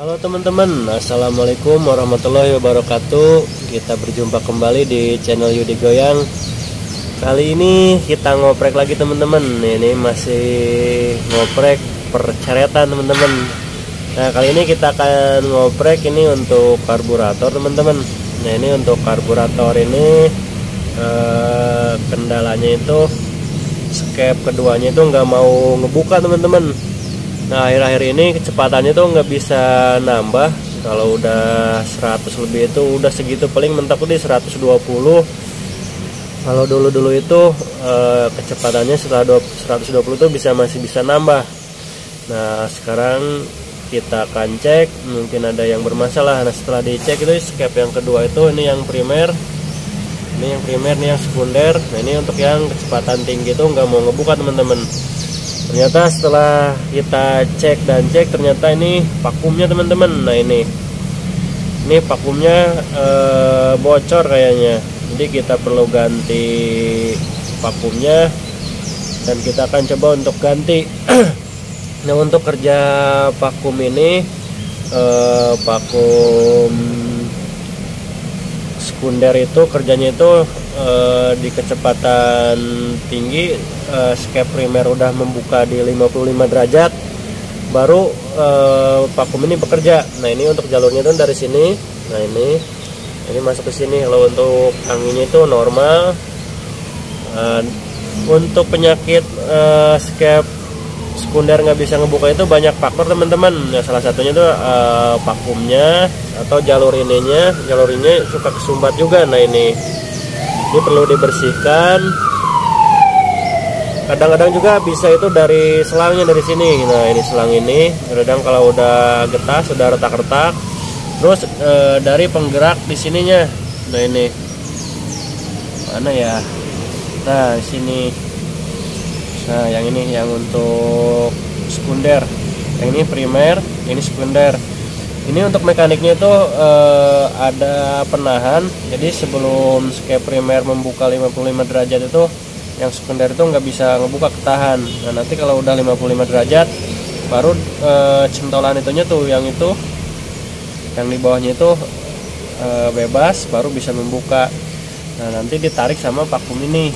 Halo teman-teman, assalamualaikum warahmatullahi wabarakatuh. Kita berjumpa kembali di channel Yudi Goyang. Kali ini kita ngoprek lagi teman-teman. Ini masih ngoprek percaretan teman-teman. Nah kali ini kita akan ngoprek ini untuk karburator teman-teman. Nah ini untuk karburator ini kendalanya itu skep keduanya itu nggak mau ngebuka teman-teman. Nah akhir-akhir ini kecepatannya tuh nggak bisa nambah. Kalau udah 100 lebih itu udah segitu, paling mentok di 120. Kalau dulu itu kecepatannya setelah 120 tuh masih bisa nambah. Nah sekarang kita akan cek, mungkin ada yang bermasalah. Nah setelah dicek itu skep yang kedua itu ini yang primer, ini yang sekunder. Nah ini untuk yang kecepatan tinggi itu nggak mau ngebuka teman-teman. Ternyata setelah kita cek ternyata ini vakumnya teman-teman. Nah ini vakumnya bocor kayaknya. Jadi kita perlu ganti vakumnya dan kita akan coba untuk ganti. Nah untuk kerja vakum ini vakum sekunder itu kerjanya itu di kecepatan tinggi, skep primer udah membuka di 55 derajat baru vakum ini bekerja. Nah ini untuk jalurnya itu dari sini. Nah ini masuk ke sini. Kalau untuk anginnya itu normal. Untuk penyakit skep sekunder nggak bisa ngebuka itu banyak faktor teman-teman. Nah, salah satunya itu vakumnya atau jalur ininya suka kesumbat juga. Nah ini perlu dibersihkan. Kadang-kadang juga bisa itu dari selangnya dari sini. Nah ini selang ini kadang kalau udah getas, udah retak-retak. Terus dari penggerak di sininya. Nah ini mana ya? Nah sini. Nah yang ini yang untuk sekunder, yang ini primer, yang ini sekunder. Ini untuk mekaniknya itu ada penahan. Jadi sebelum skep primer membuka 55 derajat itu, yang sekunder itu nggak bisa ngebuka, ketahan. Nah nanti kalau udah 55 derajat baru centolan itunya tuh yang di bawahnya itu bebas, baru bisa membuka. Nah nanti ditarik sama vakum ini.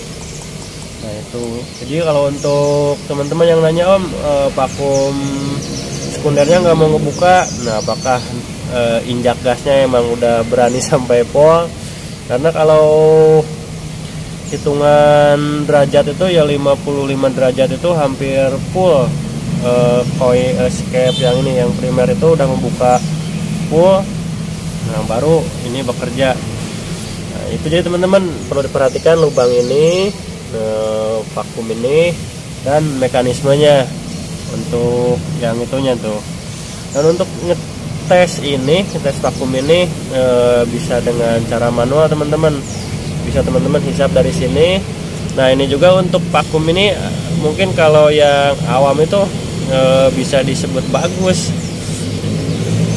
Nah itu. Jadi kalau untuk teman-teman yang nanya vakum sekundernya nggak mau ngebuka, nah apakah injak gasnya emang udah berani sampai pol? Karena kalau hitungan derajat itu ya 55 derajat itu hampir full. Skep yang ini yang primer itu udah membuka full. Nah baru ini bekerja. Nah, itu jadi teman-teman perlu diperhatikan lubang ini, vakum ini, dan mekanismenya untuk yang itunya tuh. Dan untuk ngetes vakum ini bisa dengan cara manual teman-teman. Bisa teman-teman hisap dari sini. Nah ini juga untuk vakum ini mungkin kalau yang awam itu bisa disebut bagus,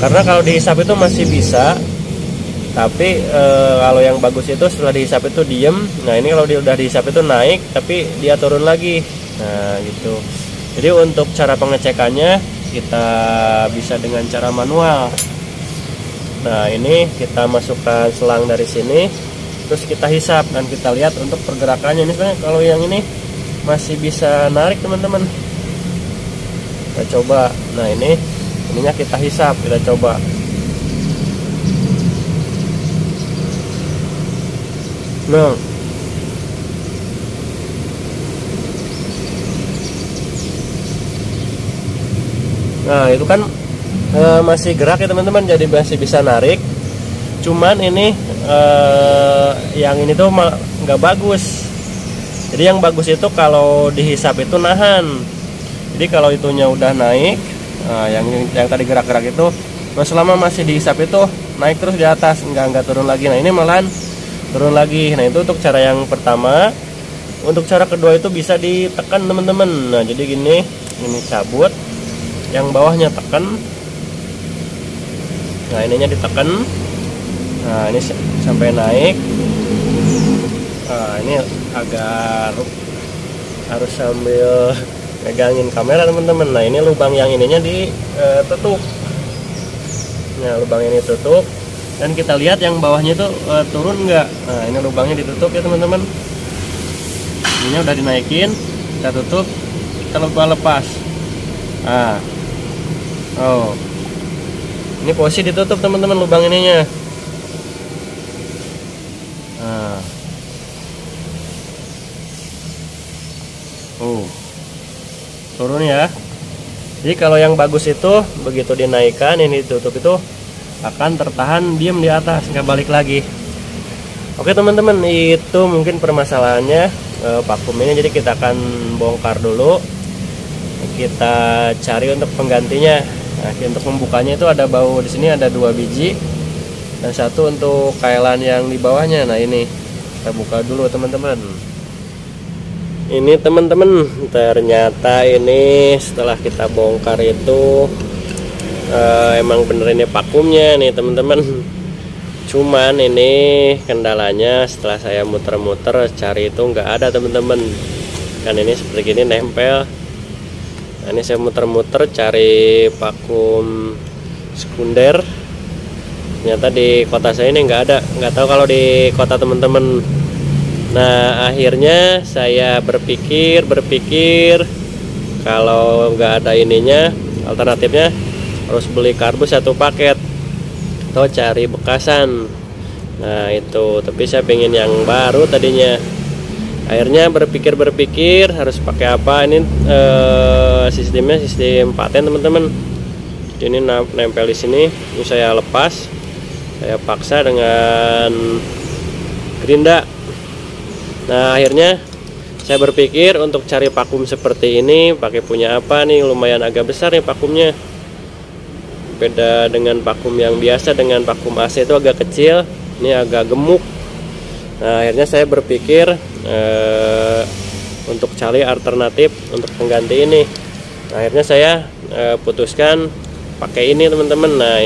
karena kalau dihisap itu masih bisa. Tapi kalau yang bagus itu setelah dihisap itu diem. Nah ini kalau dia udah dihisap itu naik, tapi dia turun lagi. Nah gitu. Jadi untuk cara pengecekannya kita bisa dengan cara manual. Nah ini kita masukkan selang dari sini, terus kita hisap dan kita lihat untuk pergerakannya. Ini sebenarnya kalau yang ini masih bisa narik teman-teman. Kita coba. Nah ininya kita hisap, kita coba. Nah itu kan masih gerak ya teman-teman, jadi masih bisa narik. Cuman ini yang ini tuh nggak bagus. Jadi yang bagus itu kalau dihisap itu nahan. Jadi kalau itunya udah naik, yang tadi gerak-gerak itu, selama masih dihisap itu naik terus di atas, nggak turun lagi. Nah ini malahan turun lagi. Nah itu untuk cara yang pertama. Untuk cara kedua itu bisa ditekan teman-teman. Nah jadi gini, ini cabut, yang bawahnya tekan. Nah ininya ditekan. Nah ini sampai naik. Nah ini agak harus sambil megangin kamera teman-teman. Nah ini lubang yang ininya ditutup. Nah, lubang ini tutup dan kita lihat yang bawahnya itu turun nggak. Nah, ini lubangnya ditutup ya teman-teman. Ini udah dinaikin, kita tutup, kita lepas. Nah, oh, ini posisi ditutup teman-teman lubang ininya. Nah, turun ya. Jadi kalau yang bagus itu begitu dinaikkan ini ditutup itu akan tertahan diam di atas, nggak balik lagi. Oke teman-teman, itu mungkin permasalahannya vakum ini. Jadi kita akan bongkar dulu, kita cari untuk penggantinya. Nah, untuk membukanya itu ada bau di sini, ada 2 biji dan 1 untuk kailan yang di bawahnya. Nah ini kita buka dulu teman-teman. Ini teman-teman, ternyata ini setelah kita bongkar itu emang bener ini vakumnya nih teman-teman. Cuman ini kendalanya setelah saya muter-muter cari itu nggak ada teman-teman. Kan ini seperti ini nempel. Nah, ini saya muter-muter cari vakum sekunder. Ternyata di kota saya ini nggak ada. Nggak tahu kalau di kota teman-teman. Nah, akhirnya saya berpikir kalau nggak ada ininya, alternatifnya harus beli kardus 1 paket atau cari bekasan. Nah itu, tapi saya pengen yang baru tadinya. Akhirnya berpikir harus pakai apa. Ini sistemnya sistem paten teman-teman. Ini nempel di sini. Ini saya lepas, saya paksa dengan gerinda. Nah akhirnya saya berpikir untuk cari vakum seperti ini pakai punya apa nih, lumayan agak besar nih vakumnya. Beda dengan vakum yang biasa, dengan vakum AC itu agak kecil, ini agak gemuk. Nah akhirnya saya berpikir untuk cari alternatif untuk pengganti ini. Nah, akhirnya saya putuskan pakai ini teman-teman. Nah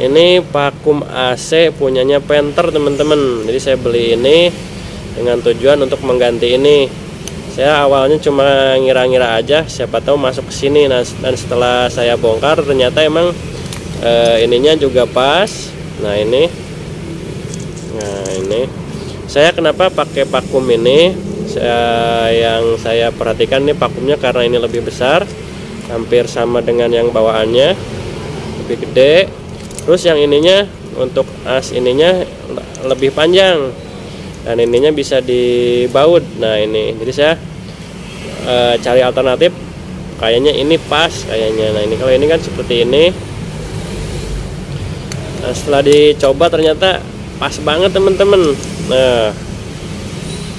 ini vakum AC punyanya Panther teman-teman. Jadi saya beli ini dengan tujuan untuk mengganti ini. Saya awalnya cuma ngira-ngira aja, siapa tahu masuk ke sini. Nah, dan setelah saya bongkar ternyata emang ininya juga pas. Nah ini saya kenapa pakai vakum ini? Yang saya perhatikan nih vakumnya karena ini lebih besar, hampir sama dengan yang bawaannya, lebih gede. Terus yang ininya untuk as ininya lebih panjang. Dan ininya bisa dibaut. Nah ini, jadi saya cari alternatif. Kayaknya ini pas kayaknya. Nah ini kalau ini kan seperti ini. Nah, setelah dicoba ternyata pas banget teman-teman. Nah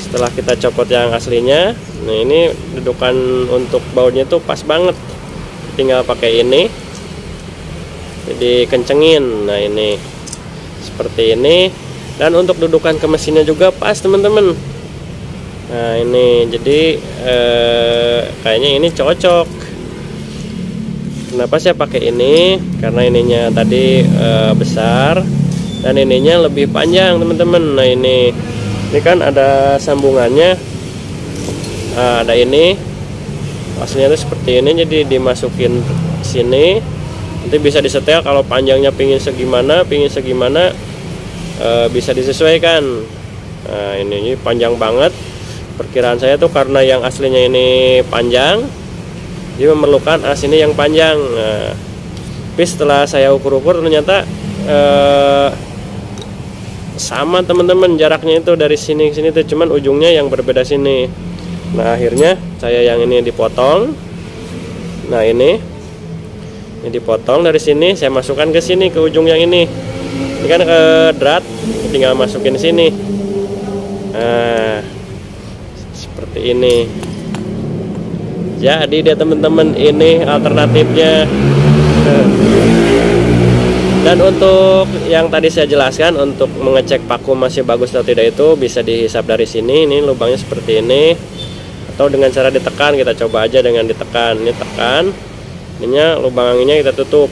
setelah kita copot yang aslinya, nah ini dudukan untuk bautnya tuh pas banget. Tinggal pakai ini, jadi kencengin. Nah ini seperti ini. Dan untuk dudukan ke mesinnya juga pas teman-teman. Nah ini jadi kayaknya ini cocok. Kenapa saya pakai ini? Karena ininya tadi besar dan ininya lebih panjang teman-teman. Nah ini kan ada sambungannya. Nah, ada ini aslinya tuh seperti ini, jadi dimasukin sini. Nanti bisa disetel kalau panjangnya pingin segimana bisa disesuaikan. Nah ini panjang banget. Perkiraan saya tuh karena yang aslinya ini panjang, dia memerlukan as ini yang panjang. Nah, tapi setelah saya ukur-ukur ternyata sama teman-teman, jaraknya itu dari sini ke sini tuh, cuman ujungnya yang berbeda sini. Nah akhirnya saya yang ini dipotong. Nah ini dipotong dari sini, saya masukkan ke sini ke ujung yang ini. Ini kan ke drat, tinggal masukin sini. Nah seperti ini. Jadi dia teman-teman, ini alternatifnya. Dan untuk yang tadi saya jelaskan, untuk mengecek vakum masih bagus atau tidak itu bisa dihisap dari sini. Ini lubangnya seperti ini, atau dengan cara ditekan. Kita coba aja dengan ditekan. Ini tekan, ininya lubang anginnya kita tutup.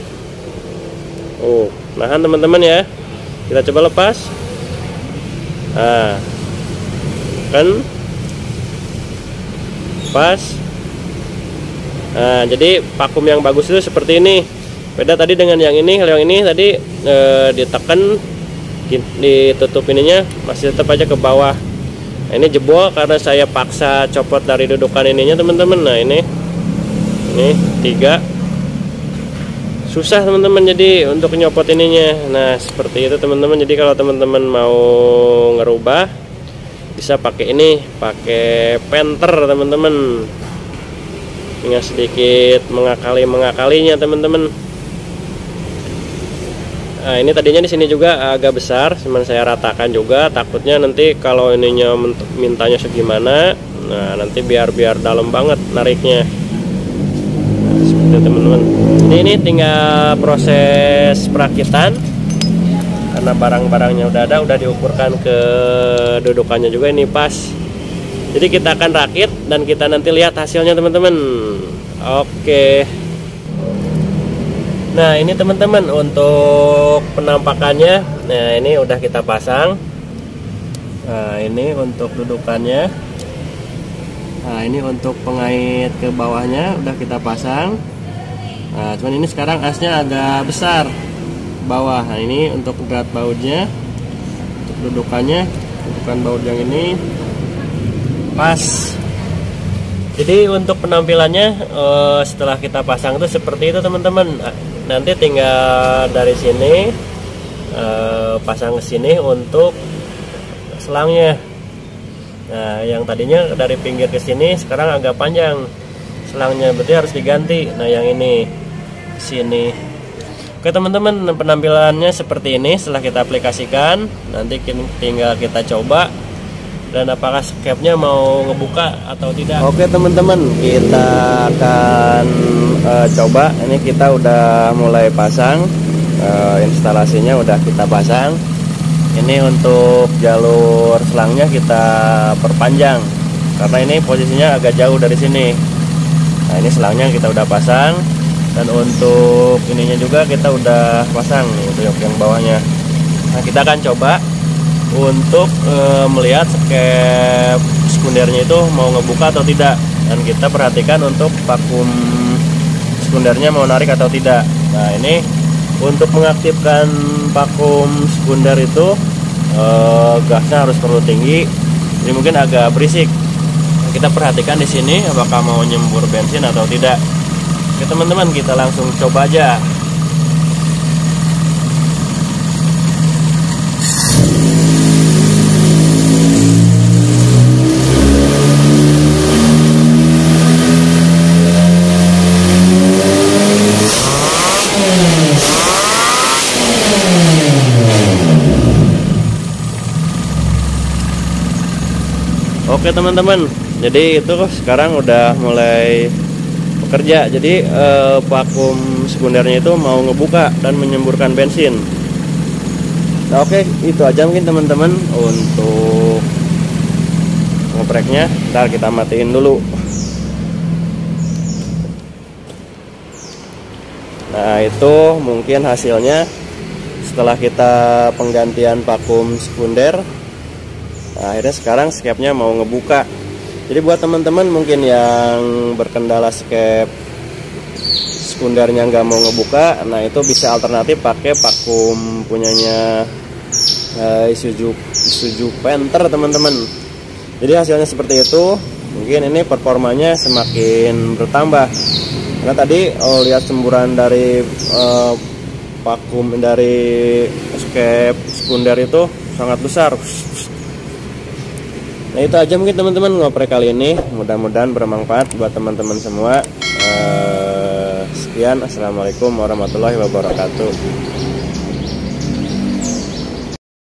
Nahan teman-teman ya. Kita coba lepas. Nah kan pas. Nah jadi vakum yang bagus itu seperti ini. Beda tadi dengan yang ini. Kalau yang ini tadi ditekan, ditutup ininya masih tetap aja ke bawah. Nah, ini jebol karena saya paksa copot dari dudukan ininya teman-teman. Nah ini 3 susah teman-teman jadi untuk nyopot ininya. Nah seperti itu teman-teman. Jadi kalau teman-teman mau ngerubah bisa pakai ini, pakai penter teman-teman, dengan sedikit mengakalinya teman-teman. Nah ini tadinya di sini juga agak besar, cuman saya ratakan juga, takutnya nanti kalau ininya mintanya segimana, nah nanti biar dalam banget nariknya. Nah, seperti itu teman-teman. Ini tinggal proses perakitan, karena barang-barangnya udah diukurkan ke dudukannya juga, ini pas. Jadi kita akan rakit dan kita nanti lihat hasilnya teman-teman. Oke. Nah ini teman-teman untuk penampakannya. Nah ini udah kita pasang. Nah ini untuk dudukannya. Nah ini untuk pengait ke bawahnya udah kita pasang. Nah cuman ini sekarang asnya agak besar bawah. Nah ini untuk guard bautnya, untuk dudukannya, dudukan baut yang ini pas. Jadi untuk penampilannya setelah kita pasang itu seperti itu teman-teman. Nanti tinggal dari sini pasang ke sini untuk selangnya. Nah yang tadinya dari pinggir ke sini sekarang agak panjang selangnya, berarti harus diganti. Nah yang ini sini. Oke teman-teman, penampilannya seperti ini setelah kita aplikasikan. Nanti tinggal kita coba dan apakah skepnya mau ngebuka atau tidak. Oke teman-teman, kita akan coba. Ini kita udah mulai pasang, instalasinya udah kita pasang. Ini untuk jalur selangnya kita perpanjang karena ini posisinya agak jauh dari sini. Nah ini selangnya kita udah pasang, dan untuk ininya juga kita udah pasang untuk yang bawahnya. Nah kita akan coba untuk melihat skep sekundernya itu mau ngebuka atau tidak, dan kita perhatikan untuk vakum sekundernya mau narik atau tidak. Nah ini untuk mengaktifkan vakum sekunder itu gasnya harus perlu tinggi, jadi mungkin agak berisik. Nah, kita perhatikan di sini apakah mau nyembur bensin atau tidak. Oke teman-teman, kita langsung coba aja. Oke teman-teman, jadi itu sekarang udah mulai bekerja. Jadi vakum sekundernya itu mau ngebuka dan menyemburkan bensin. Nah oke, itu aja mungkin teman-teman untuk ngepreknya. Ntar kita matiin dulu. Nah itu mungkin hasilnya setelah kita penggantian vakum sekunder. Nah, akhirnya sekarang skepnya mau ngebuka. Jadi buat teman-teman mungkin yang berkendala skep sekundernya nggak mau ngebuka, nah itu bisa alternatif pakai vakum punyanya Isuzu Panther teman-teman. Jadi hasilnya seperti itu. Mungkin ini performanya semakin bertambah karena tadi lihat semburan dari vakum dari skep sekunder itu sangat besar. Nah itu aja mungkin teman-teman ngoprek kali ini, mudah-mudahan bermanfaat buat teman-teman semua. Sekian, assalamualaikum warahmatullahi wabarakatuh.